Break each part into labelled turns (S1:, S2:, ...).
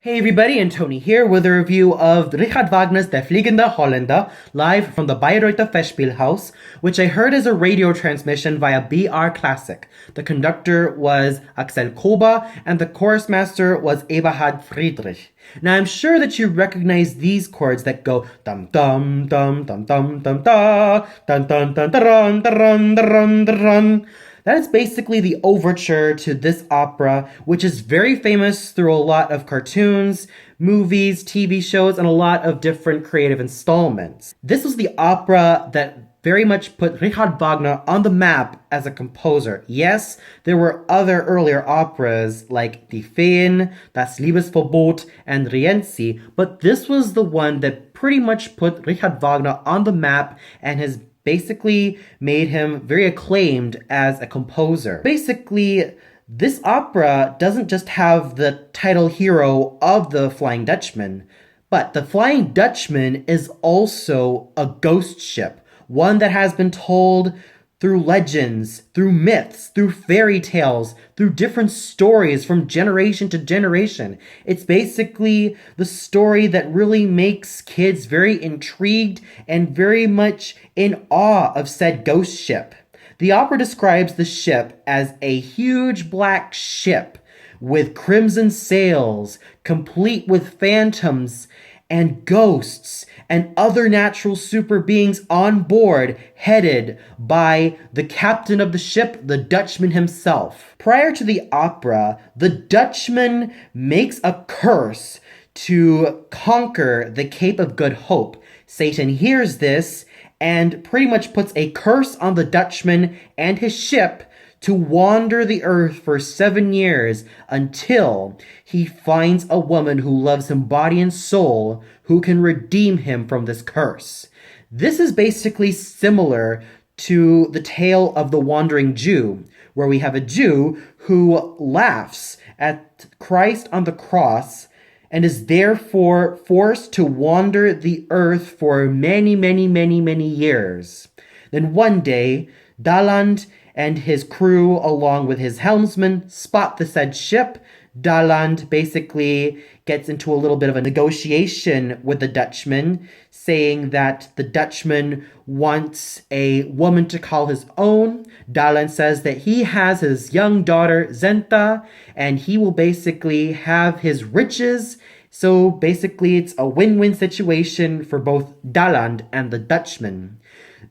S1: Hey everybody, and Tony here with a review of Richard Wagner's Der Fliegende Holländer, live from the Bayreuth Festspielhaus, which I heard as a radio transmission via BR Classic. The conductor was Axel Koba, and the chorus master was Eberhard Friedrich. Now I'm sure that you recognize these chords that go dum dum dum dum dum dum da dun dun dun dun dun dun dun. That is basically the overture to this opera, which is very famous through a lot of cartoons, movies, TV shows, and a lot of different creative installments. This was the opera that very much put Richard Wagner on the map as a composer. Yes, there were other earlier operas like Die Feen, Das Liebesverbot, and Rienzi, but this was the one that pretty much put Richard Wagner on the map and has basically made him very acclaimed as a composer. Basically, this opera doesn't just have the title hero of the Flying Dutchman, but the Flying Dutchman is also a ghost ship, one that has been told through legends, through myths, through fairy tales, through different stories from generation to generation. It's basically the story that really makes kids very intrigued and very much in awe of said ghost ship. The opera describes the ship as a huge black ship with crimson sails, complete with phantoms and ghosts and other natural super beings on board, headed by the captain of the ship, the Dutchman himself. Prior to the opera, the Dutchman makes a curse to conquer the Cape of Good Hope. Satan hears this and pretty much puts a curse on the Dutchman and his ship to wander the earth for 7 years until he finds a woman who loves him body and soul, who can redeem him from this curse. This is basically similar to the tale of the wandering Jew, where we have a Jew who laughs at Christ on the cross and is therefore forced to wander the earth for many, many, many, many years. Then one day, Daland and his crew, along with his helmsman, spot the said ship. Daland basically gets into a little bit of a negotiation with the Dutchman, saying that the Dutchman wants a woman to call his own. Daland says that he has his young daughter, Zenta, and he will basically have his riches. So basically it's a win-win situation for both Daland and the Dutchman.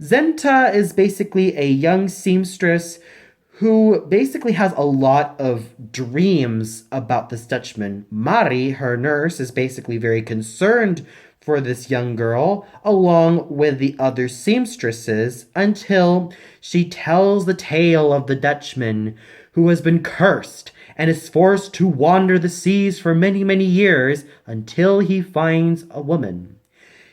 S1: Zenta is basically a young seamstress who basically has a lot of dreams about this Dutchman. Mari, her nurse, is basically very concerned for this young girl, along with the other seamstresses, until she tells the tale of the Dutchman who has been cursed and is forced to wander the seas for many, many years until he finds a woman.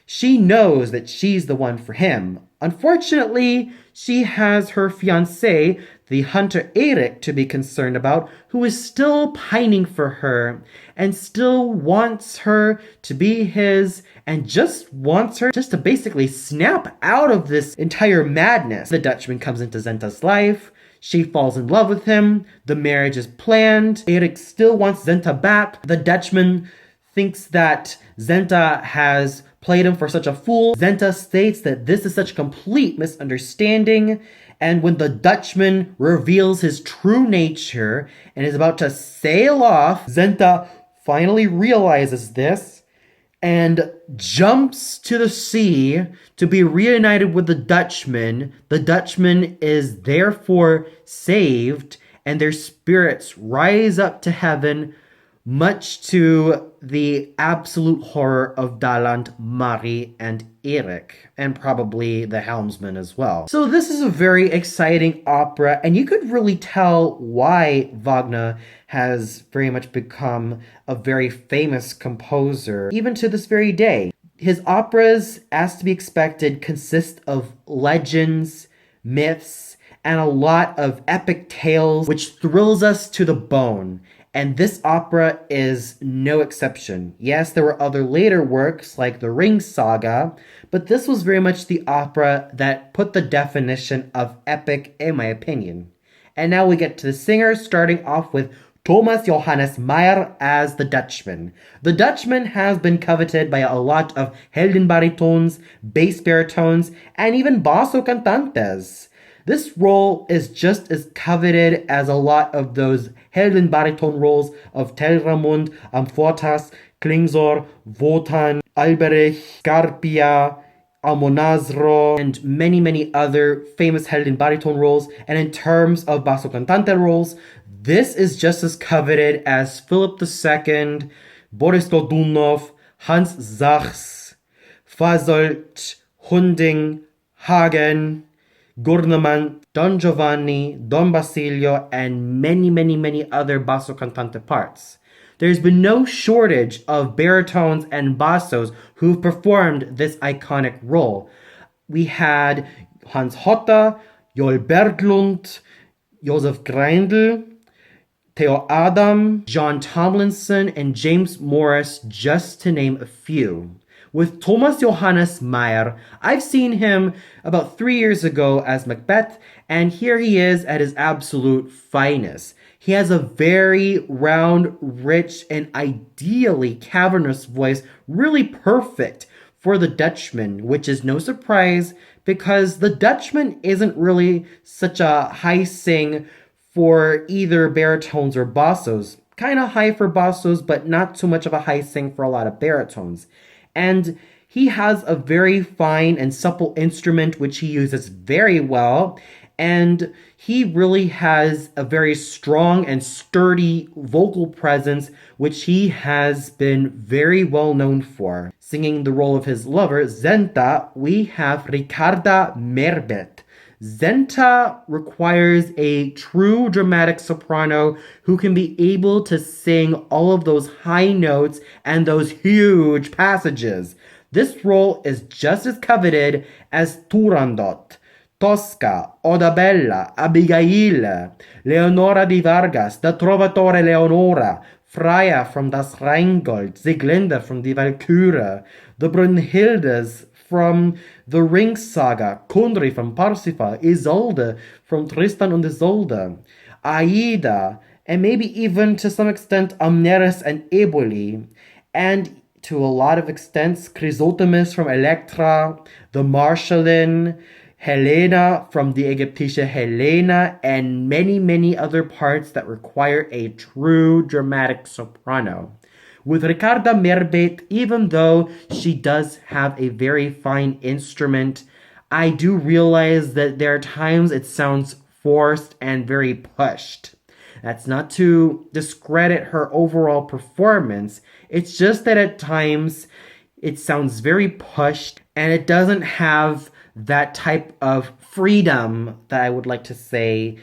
S1: She knows that she's the one for him. Unfortunately, she has her fiancé, the hunter Erik, to be concerned about, who is still pining for her and still wants her to be his and just wants her just to basically snap out of this entire madness. The Dutchman comes into Zenta's life. She falls in love with him. The marriage is planned. Erik still wants Zenta back. The Dutchman thinks that Zenta has played him for such a fool. Zenta states that this is such a complete misunderstanding, and when the Dutchman reveals his true nature and is about to sail off, Zenta finally realizes this and jumps to the sea to be reunited with the Dutchman. The Dutchman is therefore saved, and their spirits rise up to heaven, much to the absolute horror of Daland, Mari, and Erik, and probably the helmsman as well. So this is a very exciting opera, and you could really tell why Wagner has very much become a very famous composer, even to this very day. His operas, as to be expected, consist of legends, myths, and a lot of epic tales, which thrills us to the bone. And this opera is no exception. Yes, there were other later works like the Ring Saga, but this was very much the opera that put the definition of epic, in my opinion. And now we get to the singers, starting off with Thomas Johannes Meyer as the Dutchman. The Dutchman has been coveted by a lot of heldenbaritones, bass baritones, and even basso cantantes. This role is just as coveted as a lot of those heldenbariton roles of Telramund, Amfortas, Klingsor, Wotan, Alberich, Scarpia, Almonazro, and many, many other famous heldenbariton roles. And in terms of basso cantante roles, this is just as coveted as Philip II, Boris Godunov, Hans Sachs, Fasolt, Hunding, Hagen, Gurnemann, Don Giovanni, Don Basilio, and many, many, many other basso cantante parts. There's been no shortage of baritones and bassos who've performed this iconic role. We had Hans Hotta, Joel Berglund, Josef Greindl, Theo Adam, John Tomlinson, and James Morris, just to name a few. With Thomas Johannes Meyer, I've seen him about 3 years ago as Macbeth, and here he is at his absolute finest. He has a very round, rich, and ideally cavernous voice, really perfect for the Dutchman, which is no surprise because the Dutchman isn't really such a high sing for either baritones or bassos. Kind of high for bassos, but not too much of a high sing for a lot of baritones. And he has a very fine and supple instrument, which he uses very well. And he really has a very strong and sturdy vocal presence, which he has been very well known for. Singing the role of his lover, Zenta, we have Ricarda Merbet. Zenta requires a true dramatic soprano who can be able to sing all of those high notes and those huge passages. This role is just as coveted as Turandot, Tosca, Odabella, Abigail, Leonora di Vargas, the Trovatore Leonora, Freya from Das Rheingold, Sieglinde from Die Walküre, the Brunhildes from the Ring Saga, Kundry from Parsifal, Isolde from Tristan und Isolde, Aida, and maybe even to some extent Amneris and Eboli, and to a lot of extents Chrysothemis from Elektra, the Marschallin, Helena from the Ägyptische Helena, and many, many other parts that require a true dramatic soprano. With Ricarda Merbet, even though she does have a very fine instrument, I do realize that there are times it sounds forced and very pushed. That's not to discredit her overall performance. It's just that at times it sounds very pushed and it doesn't have that type of freedom that I would like to say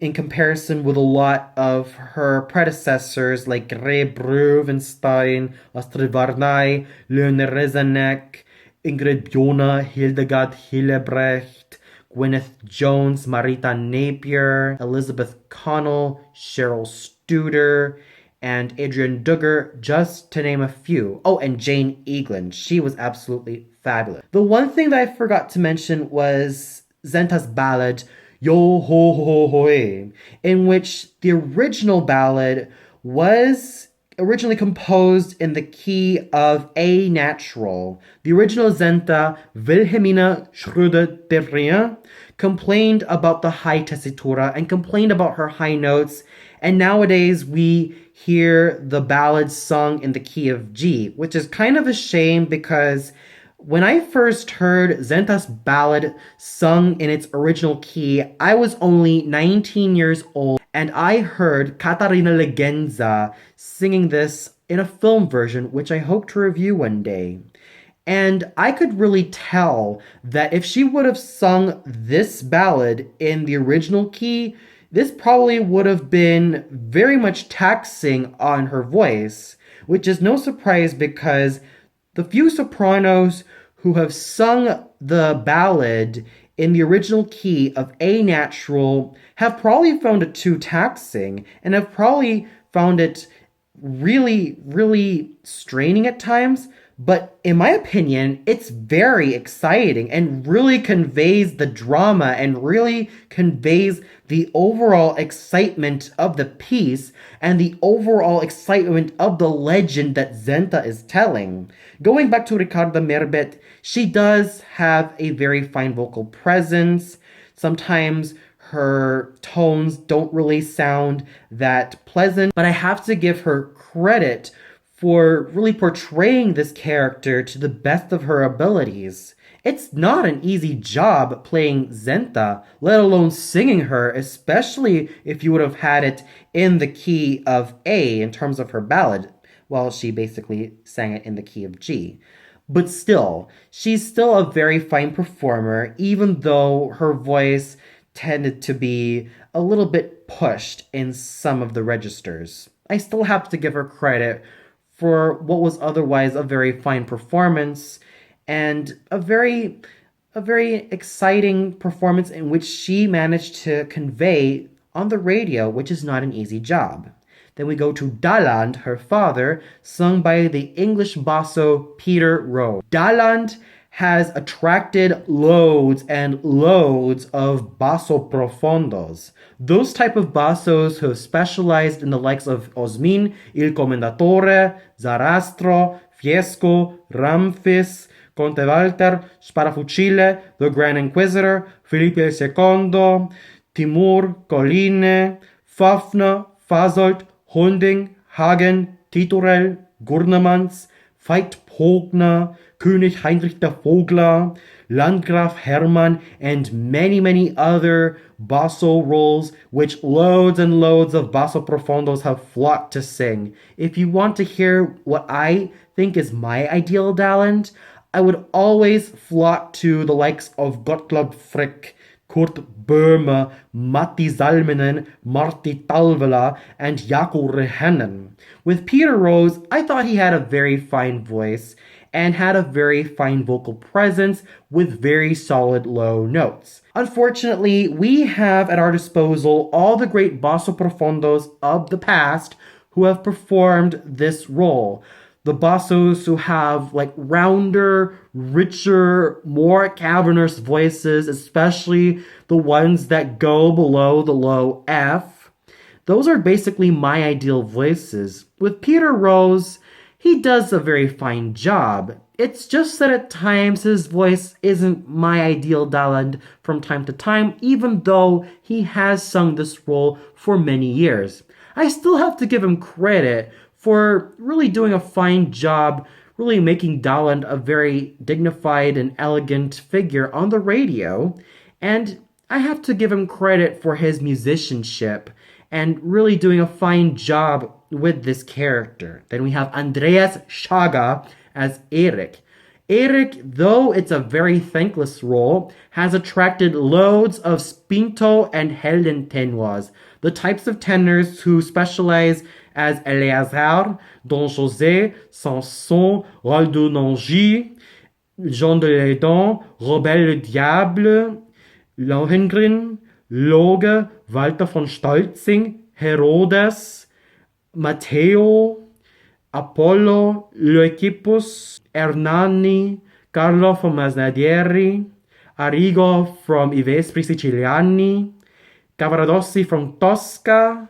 S1: in comparison with a lot of her predecessors like Ray Bruvenstein, Astrid Varnay, Leone Rezanek, Ingrid Bjona, Hildegard Hillebrecht, Gwyneth Jones, Marita Napier, Elizabeth Connell, Cheryl Studer, and Adrian Duggar, just to name a few. Oh, and Jane Eagland. She was absolutely fabulous. The one thing that I forgot to mention was Zenta's ballad, Yo Ho Ho Hoe, in which the original ballad was originally composed in the key of A natural. The original Zenta, Wilhelmina Schröder-Derrien, complained about the high tessitura and complained about her high notes, and nowadays we hear the ballad sung in the key of G, which is kind of a shame because when I first heard Zenta's ballad sung in its original key, I was only 19 years old, and I heard Katarina Legenza singing this in a film version, which I hope to review one day. And I could really tell that if she would have sung this ballad in the original key, this probably would have been very much taxing on her voice, which is no surprise because the few sopranos who have sung the ballad in the original key of A natural have probably found it too taxing and have probably found it really, really straining at times. But in my opinion, it's very exciting and really conveys the drama and really conveys the overall excitement of the piece and the overall excitement of the legend that Zenta is telling. Going back to Ricarda Merbet, she does have a very fine vocal presence. Sometimes her tones don't really sound that pleasant, but I have to give her credit for really portraying this character to the best of her abilities. It's not an easy job playing Zenta, let alone singing her, especially if you would have had it in the key of A in terms of her ballad. Well, she basically sang it in the key of G. But still, she's still a very fine performer, even though her voice tended to be a little bit pushed in some of the registers. I still have to give her credit for what was otherwise a very fine performance and a very exciting performance in which she managed to convey on the radio, which is not an easy job. Then we go to Daland, her father, sung by the English basso Peter Rose. Daland has attracted loads and loads of basso profondos. Those type of bassos who have specialized in the likes of Osmin, Il Commendatore, Zarastro, Fiesco, Ramfis, Conte Walter, Sparafucile, the Grand Inquisitor, Felipe II, Timur, Colline, Fafner, Fasolt, Hunding, Hagen, Titurel, Gurnemans, Veit Pogner, König Heinrich der Vogler, Landgraf Hermann, and many, many other basso roles which loads and loads of basso profondos have flocked to sing. If you want to hear what I think is my ideal Daland, I would always flock to the likes of Gottlob Frick, Kurt Böhme, Matti Salminen, Martti Talvela, and Jaakko Rehennen. With Peter Rose, I thought he had a very fine voice and had a very fine vocal presence with very solid low notes. Unfortunately, we have at our disposal all the great basso profondos of the past who have performed this role. The bassos who have like rounder, richer, more cavernous voices, especially the ones that go below the low F. Those are basically my ideal voices. With Peter Rose, he does a very fine job. It's just that at times his voice isn't my ideal Daland from time to time, even though he has sung this role for many years. I still have to give him credit for really doing a fine job, really making Daland a very dignified and elegant figure on the radio. And I have to give him credit for his musicianship and really doing a fine job with this character. Then we have Andreas Schaga as Erik. Erik, though it's a very thankless role, has attracted loads of spinto and Heldentenors, the types of tenors who specialize as Eleazar, Don José, Sanson, Roldo Nangy, Jean de Leydon, Robert le Diable, Lohengrin, Loge, Walter von Stolzing, Herodes, Matteo, Apollo, Leucippus, Hernani, Carlo from Masnadieri, Arrigo from I Vespri Siciliani, Cavaradossi from Tosca,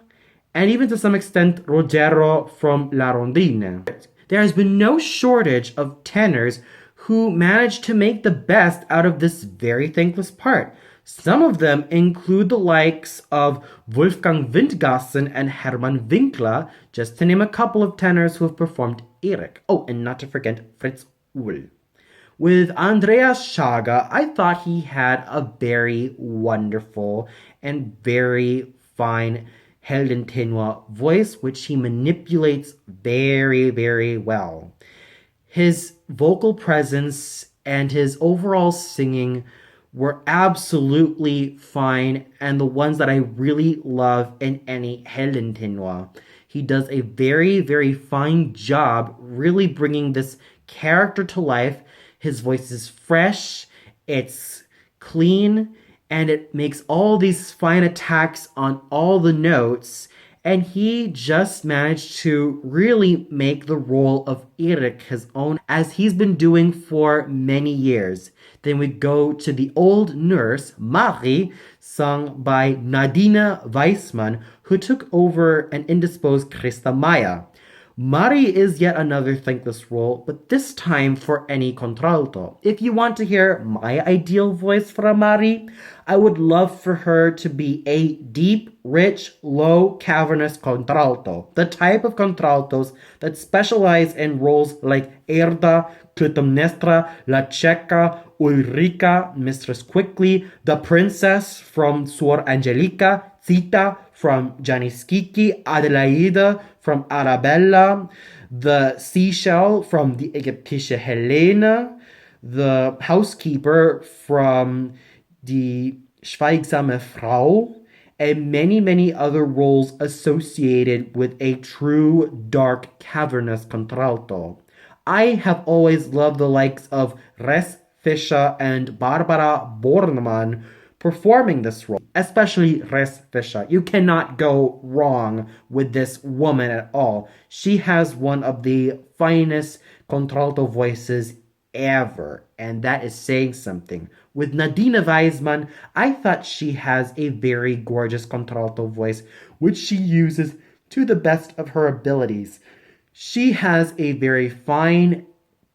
S1: and even to some extent Rogero from La Rondine. There has been no shortage of tenors who managed to make the best out of this very thankless part. Some of them include the likes of Wolfgang Windgassen and Hermann Winkler, just to name a couple of tenors who have performed Erik. Oh, and not to forget Fritz Uhl. With Andreas Schaga, I thought he had a very wonderful and very fine Heldentenor voice, which he manipulates very, very well. His vocal presence and his overall singing were absolutely fine, and the ones that I really love in any Heldentenor. He does a very, very fine job really bringing this character to life. His voice is fresh, it's clean, and it makes all these fine attacks on all the notes, And he just managed to really make the role of Erik his own, as he's been doing for many years. Then we go to the old nurse, Marie, sung by Nadine Weissman, who took over an indisposed Christa Maya. Mari is yet another thankless role, but this time for any contralto. If you want to hear my ideal voice for a Mari, I would love for her to be a deep, rich, low, cavernous contralto. The type of contraltos that specialize in roles like Erda, Clytemnestra, La Checa, Ulrika, Mistress Quickly, the princess from Suor Angelica, Zita from Janiskiki, Adelaide from Arabella, the seashell from the Ägyptische Helene, the housekeeper from die Schweigsame Frau, and many, many other roles associated with a true, dark, cavernous contralto. I have always loved the likes of Res Fischer and Barbara Bornemann performing this role, especially Res Fischer. You cannot go wrong with this woman at all. She has one of the finest contralto voices ever, and that is saying something. With Nadine Weissman, I thought she has a very gorgeous contralto voice, which she uses to the best of her abilities. She has a very fine,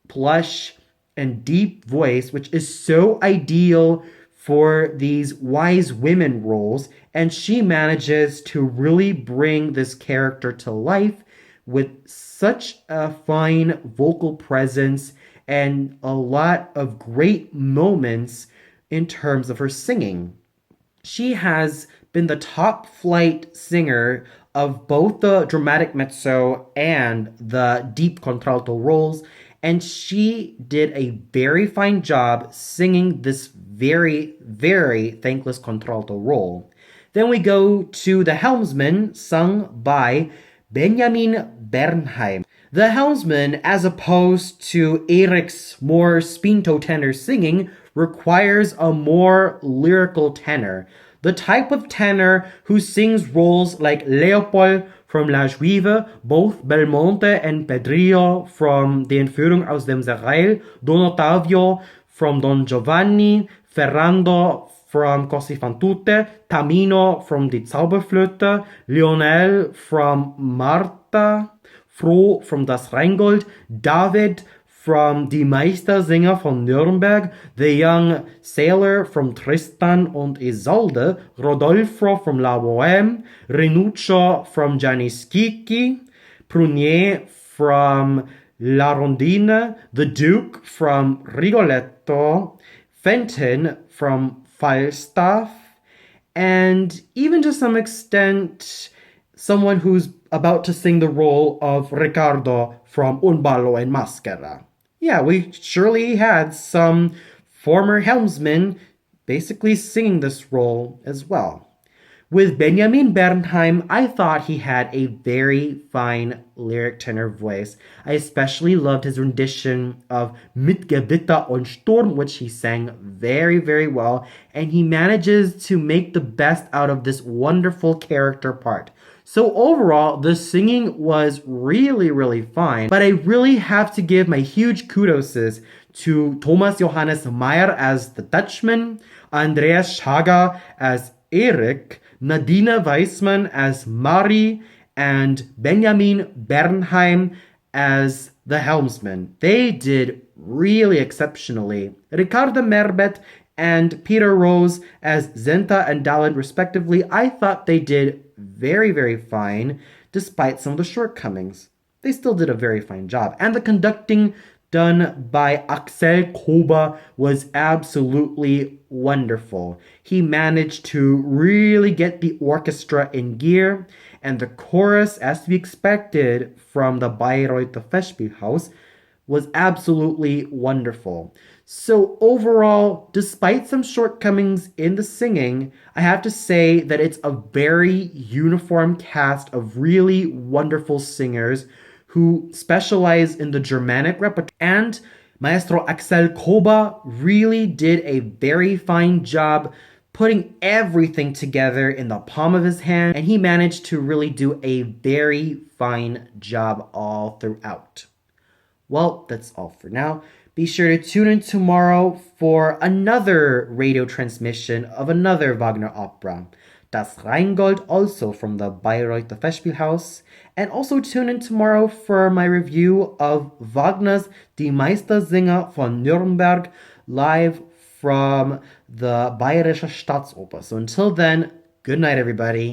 S1: plush, and deep voice, which is so ideal for these wise women roles, and she manages to really bring this character to life with such a fine vocal presence and a lot of great moments in terms of her singing. She has been the top flight singer of both the dramatic mezzo and the deep contralto roles, and she did a very fine job singing this very, very thankless contralto role. Then we go to The Helmsman, sung by Benjamin Bernheim. The Helmsman, as opposed to Erik's more spinto tenor singing, requires a more lyrical tenor. The type of tenor who sings roles like Leopold from La Juive, both Belmonte and Pedrillo from Die Entführung aus dem Serail, Don Ottavio from Don Giovanni, Ferrando from Così fan tutte, Tamino from Die Zauberflöte, Lionel from Marta, Froh from Das Rheingold, David from Die Meistersinger von Nürnberg, the young sailor from Tristan und Isolde, Rodolfo from La Bohème, Renuccio from Gianni Schicchi, Prunier from La Rondine, the Duke from Rigoletto, Fenton from Falstaff, and even to some extent, someone who's about to sing the role of Riccardo from Un ballo in maschera. Yeah, we surely had some former helmsmen basically singing this role as well. With Benjamin Bernheim, I thought he had a very fine lyric tenor voice. I especially loved his rendition of Mit Gewitter und Sturm, which he sang very, very well, and he manages to make the best out of this wonderful character part. So overall, the singing was really, really fine, but I really have to give my huge kudos to Thomas Johannes Meyer as the Dutchman, Andreas Schager as Erik, Nadine Weissman as Mari, and Benjamin Bernheim as the helmsman. They did really exceptionally. Ricardo Merbet and Peter Rose as Zenta and Dallin respectively, I thought they did very, very fine, despite some of the shortcomings. They still did a very fine job. And the conducting done by Axel Koba was absolutely wonderful. He managed to really get the orchestra in gear, and the chorus, as to be expected from the Bayreuth Festspielhaus, was absolutely wonderful. So overall, despite some shortcomings in the singing, I have to say that it's a very uniform cast of really wonderful singers who specialize in the Germanic repertoire. And Maestro Axel Koba really did a very fine job putting everything together in the palm of his hand, and he managed to really do a very fine job all throughout. Well, that's all for now. Be sure to tune in tomorrow for another radio transmission of another Wagner opera, Das Rheingold, also from the Bayreuth Festspielhaus, and also tune in tomorrow for my review of Wagner's Die Meistersinger von Nürnberg, live from the Bayerische Staatsoper. So until then, good night, everybody.